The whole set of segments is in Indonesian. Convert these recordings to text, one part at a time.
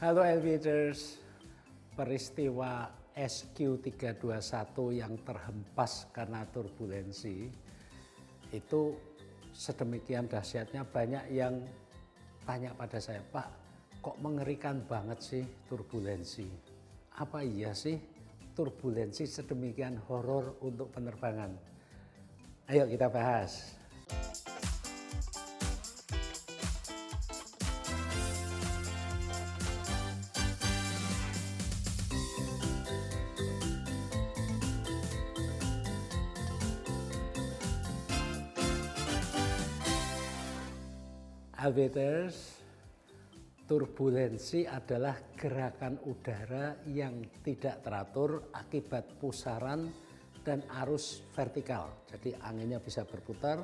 Halo Aviators, peristiwa SQ321 yang terhempas karena turbulensi itu sedemikian dahsyatnya. Banyak yang tanya pada saya, Pak, kok mengerikan banget sih turbulensi? Apa iya sih turbulensi sedemikian horor untuk penerbangan? Ayo kita bahas. Aviators, turbulensi adalah gerakan udara yang tidak teratur akibat pusaran dan arus vertikal. Jadi anginnya bisa berputar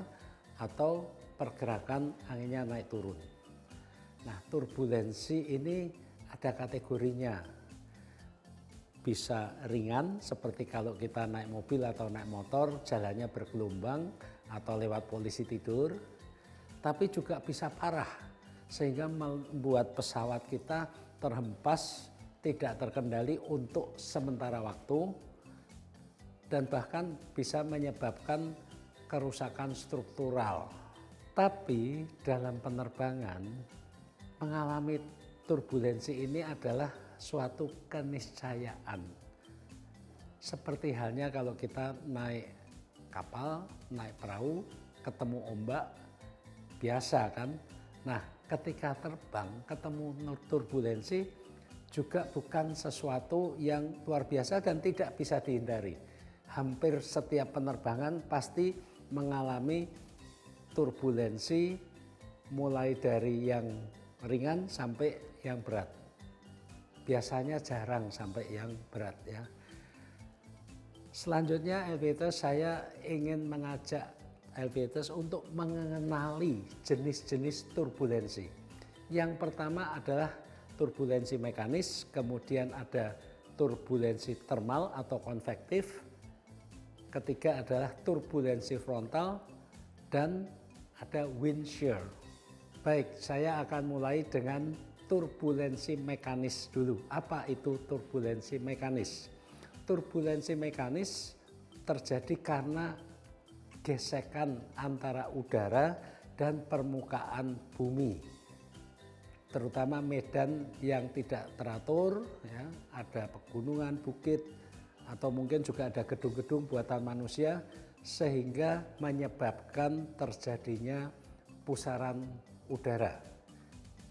atau pergerakan anginnya naik turun. Nah, turbulensi ini ada kategorinya. Bisa ringan seperti kalau kita naik mobil atau naik motor, jalannya bergelombang atau lewat posisi tidur. Tapi juga bisa parah sehingga membuat pesawat kita terhempas, tidak terkendali untuk sementara waktu, dan bahkan bisa menyebabkan kerusakan struktural. Tapi dalam penerbangan mengalami turbulensi ini adalah suatu keniscayaan. Seperti halnya kalau kita naik kapal, naik perahu, ketemu ombak, biasa kan. Nah, ketika terbang ketemu turbulensi juga bukan sesuatu yang luar biasa dan tidak bisa dihindari. Hampir setiap penerbangan pasti mengalami turbulensi, mulai dari yang ringan sampai yang berat. Biasanya jarang sampai yang berat ya. Selanjutnya Aviators, saya ingin mengajak Aviators untuk mengenali jenis-jenis turbulensi. Yang pertama adalah turbulensi mekanis, kemudian ada turbulensi thermal atau konvektif, ketiga adalah turbulensi frontal, dan ada wind shear. Baik, saya akan mulai dengan turbulensi mekanis dulu. Apa itu turbulensi mekanis? Turbulensi mekanis terjadi karena gesekan antara udara dan permukaan bumi, terutama medan yang tidak teratur ya, ada pegunungan, bukit, atau mungkin juga ada gedung-gedung buatan manusia sehingga menyebabkan terjadinya pusaran udara.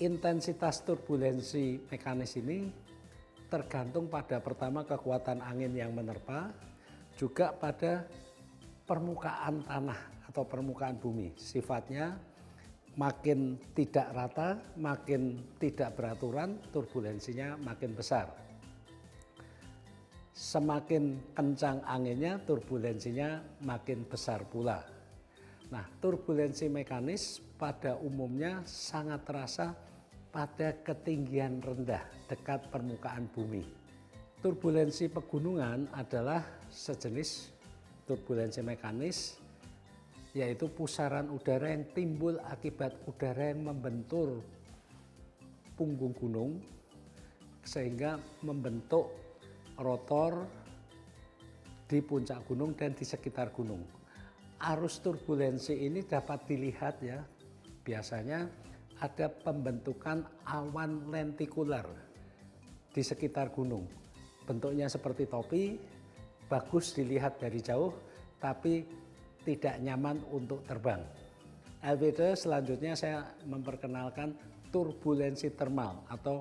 Intensitas turbulensi mekanis ini tergantung pada pertama kekuatan angin yang menerpa, juga pada permukaan tanah atau permukaan bumi. Sifatnya makin tidak rata, makin tidak beraturan, turbulensinya makin besar. Semakin kencang anginnya, turbulensinya makin besar pula. Nah, turbulensi mekanis pada umumnya sangat terasa pada ketinggian rendah dekat permukaan bumi. Turbulensi pegunungan adalah sejenis turbulensi mekanis, yaitu pusaran udara yang timbul akibat udara yang membentur punggung gunung sehingga membentuk rotor di puncak gunung dan di sekitar gunung. Arus turbulensi ini dapat dilihat ya, biasanya ada pembentukan awan lentikular di sekitar gunung. Bentuknya seperti topi, bagus dilihat dari jauh, tapi tidak nyaman untuk terbang. Aviators, selanjutnya saya memperkenalkan turbulensi thermal atau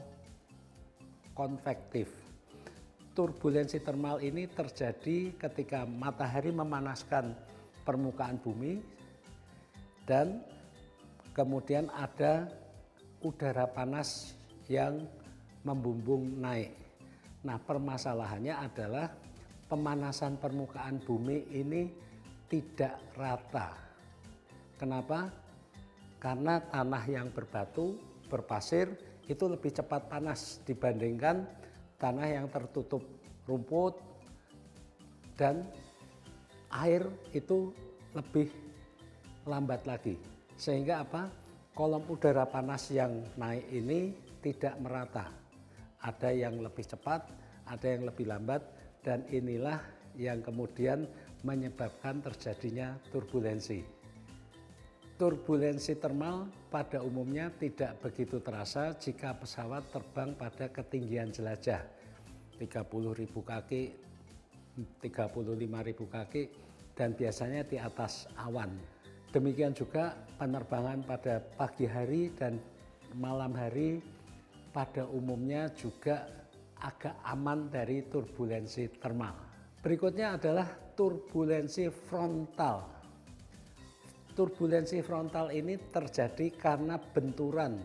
konvektif. Turbulensi thermal ini terjadi ketika matahari memanaskan permukaan bumi dan kemudian ada udara panas yang membumbung naik. Nah, permasalahannya adalah pemanasan permukaan bumi ini tidak rata. Kenapa? Karena tanah yang berbatu, berpasir itu lebih cepat panas dibandingkan tanah yang tertutup rumput, dan air itu lebih lambat lagi. Sehingga apa? Kolom udara panas yang naik ini tidak merata. Ada yang lebih cepat, ada yang lebih lambat, dan inilah yang kemudian menyebabkan terjadinya turbulensi. Turbulensi termal pada umumnya tidak begitu terasa jika pesawat terbang pada ketinggian jelajah 30.000 kaki, 35.000 kaki, dan biasanya di atas awan. Demikian juga penerbangan pada pagi hari dan malam hari pada umumnya juga agak aman dari turbulensi termal. Berikutnya adalah turbulensi frontal. Turbulensi frontal ini terjadi karena benturan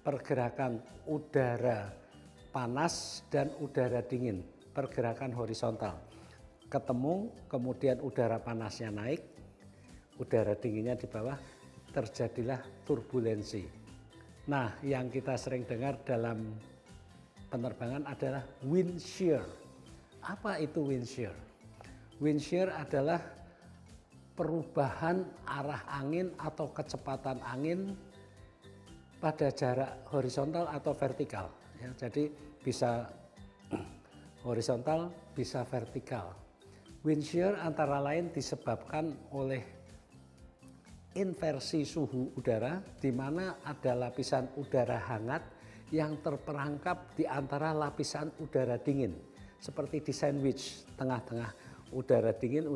pergerakan udara panas dan udara dingin, pergerakan horizontal. Ketemu, kemudian udara panasnya naik, udara dinginnya di bawah, terjadilah turbulensi. Nah, yang kita sering dengar dalam penerbangan adalah wind shear. Apa itu wind shear? Wind shear adalah perubahan arah angin atau kecepatan angin pada jarak horizontal atau vertikal. Ya, jadi bisa horizontal, bisa vertikal. Wind shear antara lain disebabkan oleh inversi suhu udara, di mana ada lapisan udara hangat yang terperangkap di antara lapisan udara dingin. Seperti di sandwich, tengah-tengah udara dingin,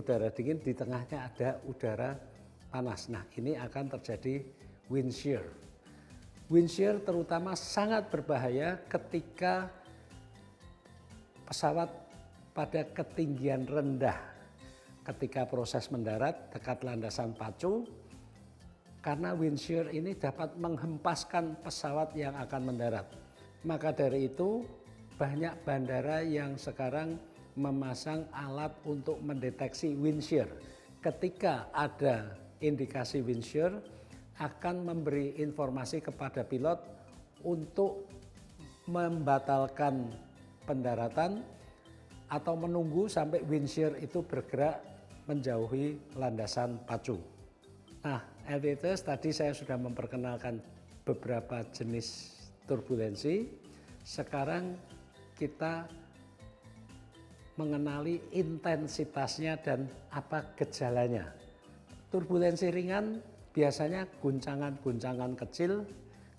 di tengahnya ada udara panas. Nah, ini akan terjadi wind shear. Wind shear terutama sangat berbahaya ketika pesawat pada ketinggian rendah. Ketika proses mendarat dekat landasan pacu, karena wind shear ini dapat menghempaskan pesawat yang akan mendarat. Maka dari itu banyak bandara yang sekarang memasang alat untuk mendeteksi wind shear. Ketika ada indikasi wind shear, akan memberi informasi kepada pilot untuk membatalkan pendaratan atau menunggu sampai wind shear itu bergerak menjauhi landasan pacu. Nah, LTTS tadi saya sudah memperkenalkan beberapa jenis turbulensi. Sekarang kita mengenali intensitasnya dan apa gejalanya. Turbulensi ringan biasanya guncangan-guncangan kecil.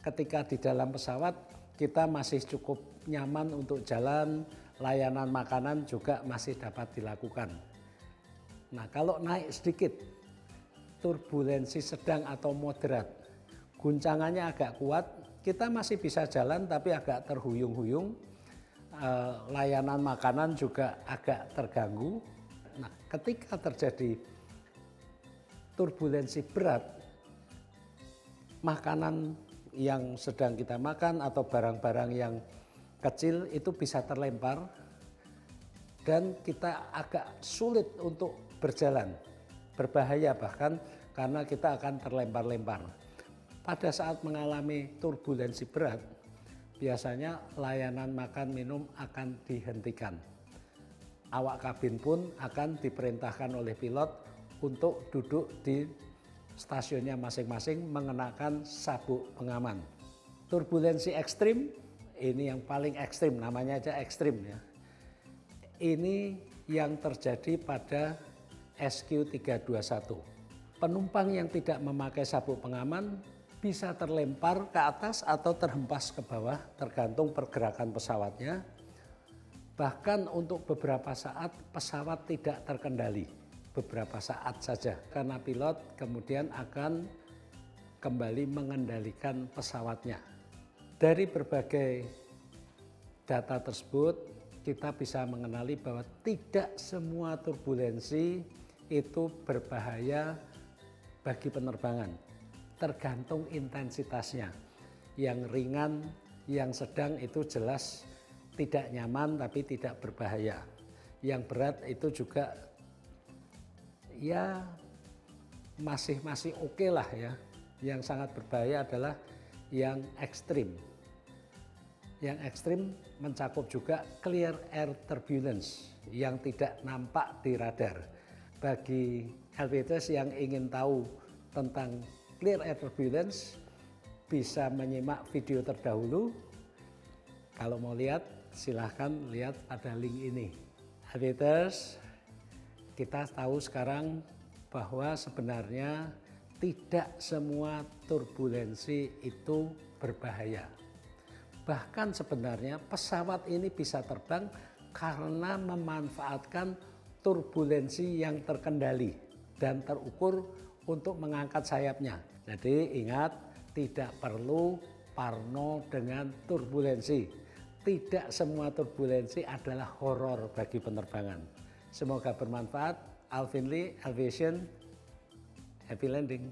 Ketika di dalam pesawat kita masih cukup nyaman untuk jalan, layanan makanan juga masih dapat dilakukan. Nah, kalau naik sedikit, turbulensi sedang atau moderat, guncangannya agak kuat, kita masih bisa jalan tapi agak terhuyung-huyung, layanan makanan juga agak terganggu. Nah, ketika terjadi turbulensi berat, makanan yang sedang kita makan atau barang-barang yang kecil itu bisa terlempar dan kita agak sulit untuk berjalan. Berbahaya bahkan karena kita akan terlempar-lempar. Pada saat mengalami turbulensi berat, biasanya layanan makan minum akan dihentikan. Awak kabin pun akan diperintahkan oleh pilot untuk duduk di stasiunnya masing-masing mengenakan sabuk pengaman. Turbulensi ekstrim, ini yang paling ekstrim, namanya aja ekstrim ya. Ini yang terjadi pada SQ321. Penumpang yang tidak memakai sabuk pengaman bisa terlempar ke atas atau terhempas ke bawah tergantung pergerakan pesawatnya. Bahkan untuk beberapa saat pesawat tidak terkendali, beberapa saat saja, karena pilot kemudian akan kembali mengendalikan pesawatnya. Dari berbagai data tersebut kita bisa mengenali bahwa tidak semua turbulensi itu berbahaya bagi penerbangan, tergantung intensitasnya. Yang ringan, yang sedang itu jelas tidak nyaman tapi tidak berbahaya. Yang berat itu juga ya masih oke lah ya. Yang sangat berbahaya adalah yang ekstrim. Yang ekstrim mencakup juga clear air turbulence yang tidak nampak di radar. Bagi LPTS yang ingin tahu tentang clear air turbulence bisa menyimak video terdahulu. Kalau mau lihat, silahkan lihat pada link ini. Aviators, kita tahu sekarang bahwa sebenarnya tidak semua turbulensi itu berbahaya. Bahkan sebenarnya pesawat ini bisa terbang karena memanfaatkan turbulensi yang terkendali dan terukur untuk mengangkat sayapnya. Jadi ingat, tidak perlu parno dengan turbulensi. Tidak semua turbulensi adalah horor bagi penerbangan. Semoga bermanfaat. Alvin Lee, Aviation, happy landing.